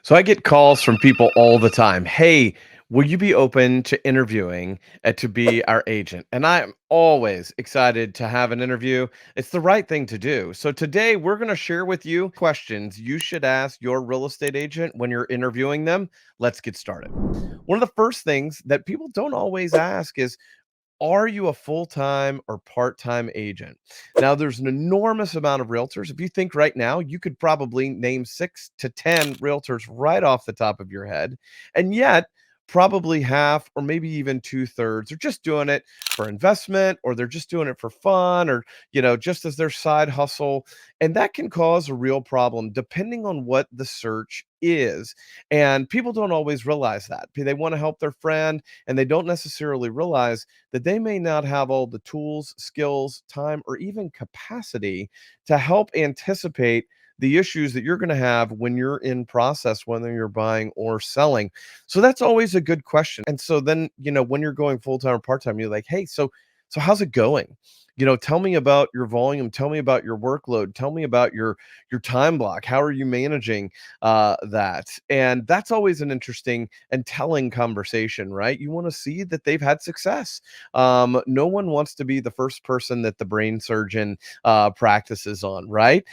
So I get calls from people all the time. Hey, will you be open to interviewing to be our agent? And I'm always excited to have an interview. It's the right thing to do. So today we're going to share with you questions you should ask your real estate agent when you're interviewing them. Let's get started. One of the first things that people don't always ask is, are you a full-time or part-time agent? Now, there's an enormous amount of realtors. If you think right now, you could probably name 6 to 10 realtors right off the top of your head. And yet, probably half or maybe even two-thirds are just doing it for investment, or they're just doing it for fun, or just as their side hustle. And that can cause a real problem depending on what the search is. And people don't always realize that. They want to help their friend, and they don't necessarily realize that they may not have all the tools, skills, time, or even capacity to help anticipate the issues that you're going to have when you're in process, whether you're buying or selling. So that's always a good question. And so then, when you're going full time or part time, you're like, hey, so how's it going? Tell me about your volume. Tell me about your workload. Tell me about your time block. How are you managing that? And that's always an interesting and telling conversation, right? You want to see that they've had success. No one wants to be the first person that the brain surgeon practices on, right?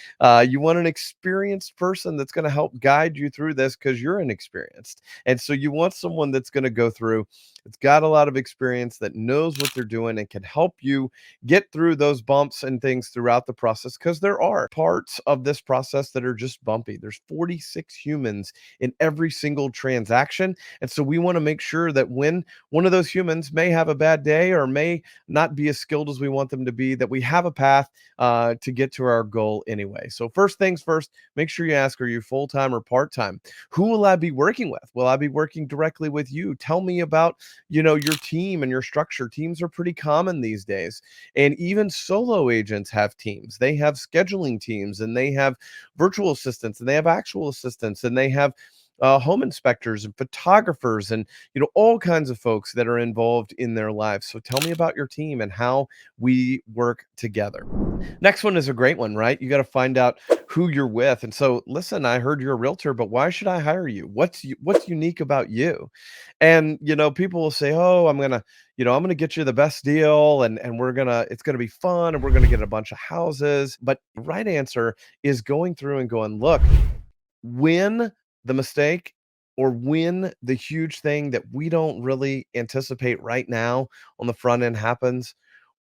You want an experienced person that's going to help guide you through this because you're inexperienced. And so you want someone that's going to go through, it's got a lot of experience, that knows what they're doing and can help you get through those bumps and things throughout the process, because there are parts of this process that are just bumpy. There's 46 humans in every single transaction. And so we want to make sure that when one of those humans may have a bad day or may not be as skilled as we want them to be, that we have a path to get to our goal anyway. So first things first, make sure you ask, are you full-time or part-time? Who will I be working with? Will I be working directly with you? Tell me about, your team and your structure. Teams are pretty common these days. And even solo agents have teams. They have scheduling teams, and they have virtual assistants, and they have actual assistants, and they have home inspectors and photographers, and all kinds of folks that are involved in their lives. So tell me about your team and how we work together. Next one is a great one, right? You got to find out who you're with. And so, listen, I heard you're a realtor, but why should I hire you? What's unique about you? And people will say, "Oh, I'm gonna get you the best deal, and it's gonna be fun, and we're gonna get a bunch of houses." But the right answer is going through and going, look, when the mistake or when the huge thing that we don't really anticipate right now on the front end happens,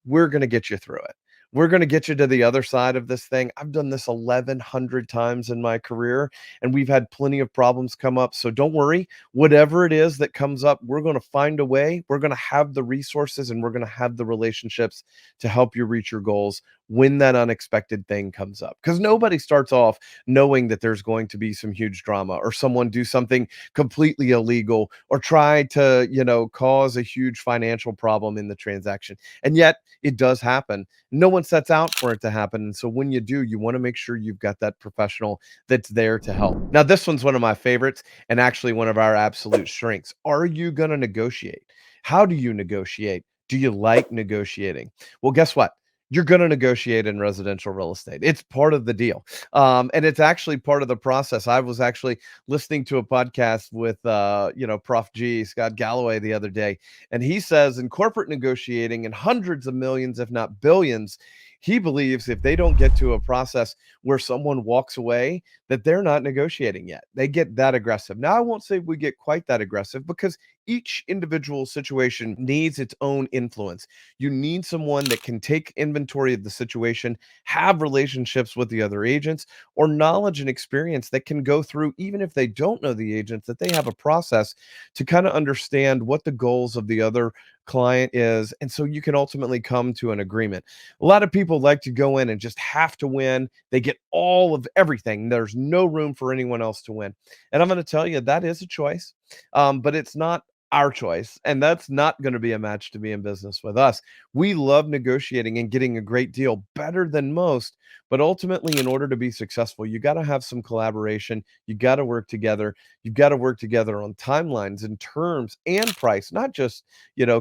we're going to get you through it. We're going to get you to the other side of this thing. I've done this 1,100 times in my career, and we've had plenty of problems come up. So don't worry. Whatever it is that comes up, we're going to find a way. We're going to have the resources, and we're going to have the relationships to help you reach your goals when that unexpected thing comes up. Because nobody starts off knowing that there's going to be some huge drama, or someone do something completely illegal, or try to, cause a huge financial problem in the transaction. And yet it does happen. No one sets out for it to happen. And so when you do, you want to make sure you've got that professional that's there to help. Now, this one's one of my favorites, and actually one of our absolute strengths. Are you going to negotiate? How do you negotiate? Do you like negotiating? Well, guess what? You're going to negotiate in residential real estate. It's part of the deal. And it's actually part of the process. I was actually listening to a podcast with, Prof G, Scott Galloway, the other day. And he says in corporate negotiating, in hundreds of millions, if not billions, he believes if they don't get to a process where someone walks away, that they're not negotiating yet. They get that aggressive. Now, I won't say we get quite that aggressive, because each individual situation needs its own influence. You need someone that can take inventory of the situation, have relationships with the other agents, or knowledge and experience that can go through, even if they don't know the agents, that they have a process to kind of understand what the goals of the other client is. And so you can ultimately come to an agreement. A lot of people like to go in and just have to win. They get all of everything. There's no room for anyone else to win. And I'm going to tell you, that is a choice, but it's not our choice. And that's not going to be a match to be in business with us. We love negotiating and getting a great deal, better than most, But ultimately, in order to be successful, you got to have some collaboration. You got to work together. You've got to work together on timelines and terms and price, not just,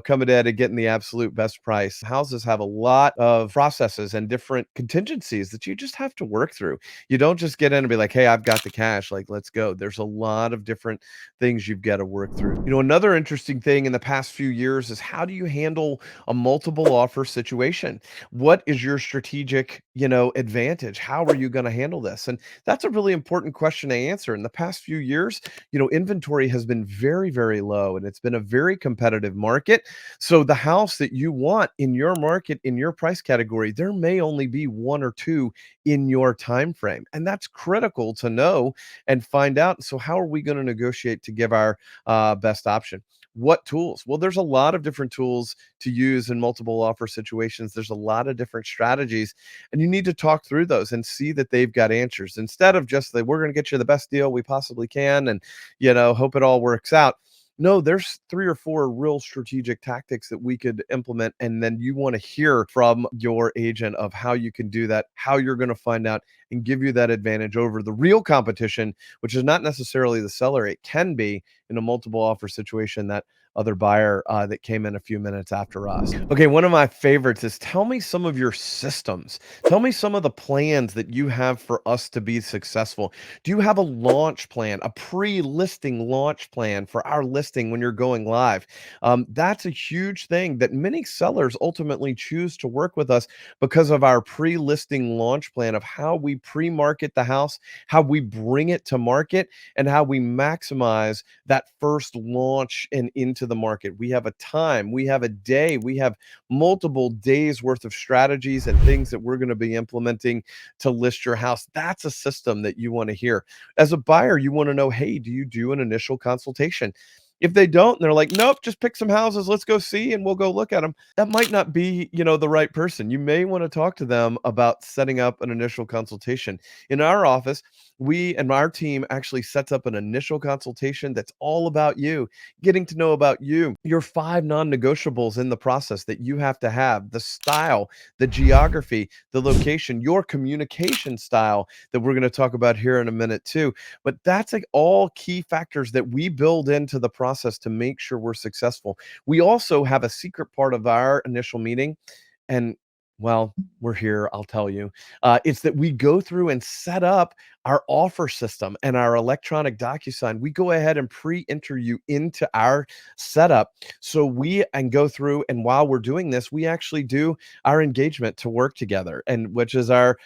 coming at it, getting the absolute best price. Houses have a lot of processes and different contingencies that you just have to work through. You don't just get in and be like, "Hey, I've got the cash, like, let's go." There's a lot of different things you've got to work through. Another interesting thing in the past few years is how do you handle a multiple offer situation? What is your strategic, advantage? How are you going to handle this? And that's a really important question to answer. In the past few years, inventory has been very, very low and it's been a very competitive market. So the house that you want in your market, in your price category, there may only be one or two in your time frame. And that's critical to know and find out. So how are we going to negotiate to give our best option? What tools? Well, there's a lot of different tools to use in multiple offer situations. There's a lot of different strategies, and you need to talk through those and see that they've got answers instead of just that we're going to get you the best deal we possibly can and hope it all works out. No, there's three or four real strategic tactics that we could implement, and then you want to hear from your agent of how you can do that, how you're going to find out and give you that advantage over the real competition, which is not necessarily the seller. It can be in a multiple offer situation that other buyer that came in a few minutes after us. Okay, one of my favorites is tell me some of your systems. Tell me some of the plans that you have for us to be successful. Do you have a launch plan, a pre-listing launch plan for our listing when you're going live? That's a huge thing that many sellers ultimately choose to work with us because of our pre-listing launch plan of how we pre-market the house, how we bring it to market, and how we maximize that first launch and into the market. We have a time, we have a day, we have multiple days worth of strategies and things that we're going to be implementing to list your house. That's a system that you want to hear. As a buyer, you want to know, hey, do you do an initial consultation? If they don't, and they're like, nope, just pick some houses, let's go see, and we'll go look at them. That might not be, the right person. You may want to talk to them about setting up an initial consultation. In our office, we and our team actually sets up an initial consultation that's all about you, getting to know about you, your five non-negotiables in the process that you have, the style, the geography, the location, your communication style that we're going to talk about here in a minute too. But that's like all key factors that we build into the process to make sure we're successful. We also have a secret part of our initial meeting, and well, we're here, I'll tell you. It's that we go through and set up our offer system and our electronic DocuSign. We go ahead and pre-enter you into our setup. So we and go through, and while we're doing this, we actually do our engagement to work together, and which is our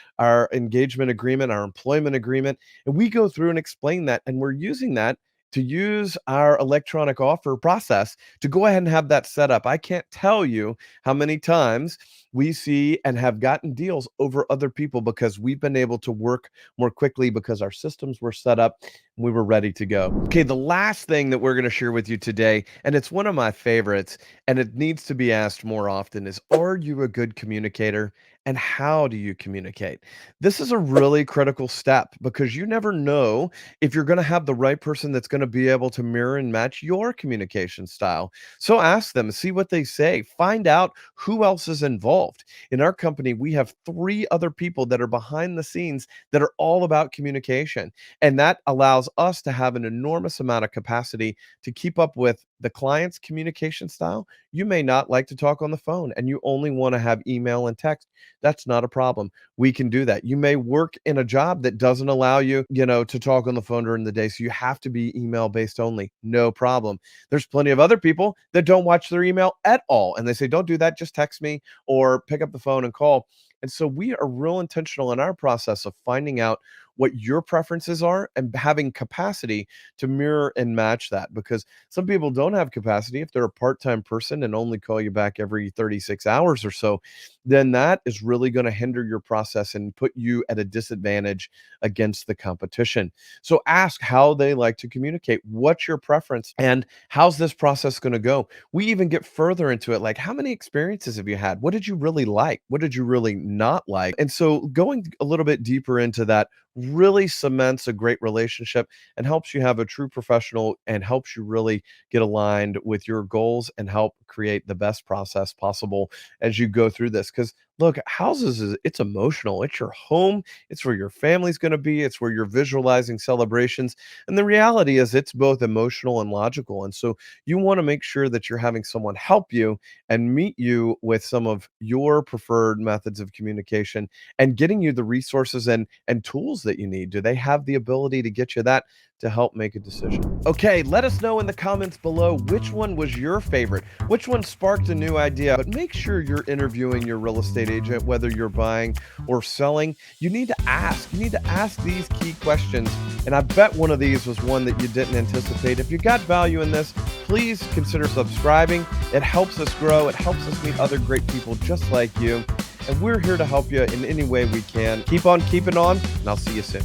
engagement agreement, our employment agreement. And we go through and explain that, and we're using that to use our electronic offer process to go ahead and have that set up. I can't tell you how many times we see and have gotten deals over other people because we've been able to work more quickly because our systems were set up and we were ready to go. Okay, the last thing that we're going to share with you today, and it's one of my favorites, and it needs to be asked more often, is are you a good communicator? And how do you communicate? This is a really critical step because you never know if you're going to have the right person that's going to be able to mirror and match your communication style. So ask them, see what they say, find out who else is involved. In our company, we have three other people that are behind the scenes that are all about communication. And that allows us to have an enormous amount of capacity to keep up with the client's communication style. You may not like to talk on the phone and you only want to have email and text. That's not a problem. We can do that. You may work in a job that doesn't allow you, to talk on the phone during the day. So you have to be email based only. No problem. There's plenty of other people that don't watch their email at all. And they say, don't do that. Just text me or pick up the phone and call. And so we are real intentional in our process of finding out what your preferences are and having capacity to mirror and match that, because some people don't have capacity. If they're a part-time person and only call you back every 36 hours or so, then that is really going to hinder your process and put you at a disadvantage against the competition. So ask how they like to communicate. What's your preference? And how's this process going to go? We even get further into it, like how many experiences have you had? What did you really like? What did you really not like? And so going a little bit deeper into that really cements a great relationship and helps you have a true professional and helps you really get aligned with your goals and help create the best process possible as you go through this. Because Look, houses is it's emotional. It's your home. It's where your family's going to be. It's where you're visualizing celebrations. And the reality is it's both emotional and logical. And so you want to make sure that you're having someone help you and meet you with some of your preferred methods of communication and getting you the resources and tools that you need. Do they have the ability to get you that to help make a decision? Okay, let us know in the comments below which one was your favorite, which one sparked a new idea. But make sure you're interviewing your real estate agent, whether you're buying or selling. You need to ask. You need to ask these key questions. And I bet one of these was one that you didn't anticipate. If you got value in this, please consider subscribing. It helps us grow. It helps us meet other great people just like you. And we're here to help you in any way we can. Keep on keeping on, and I'll see you soon.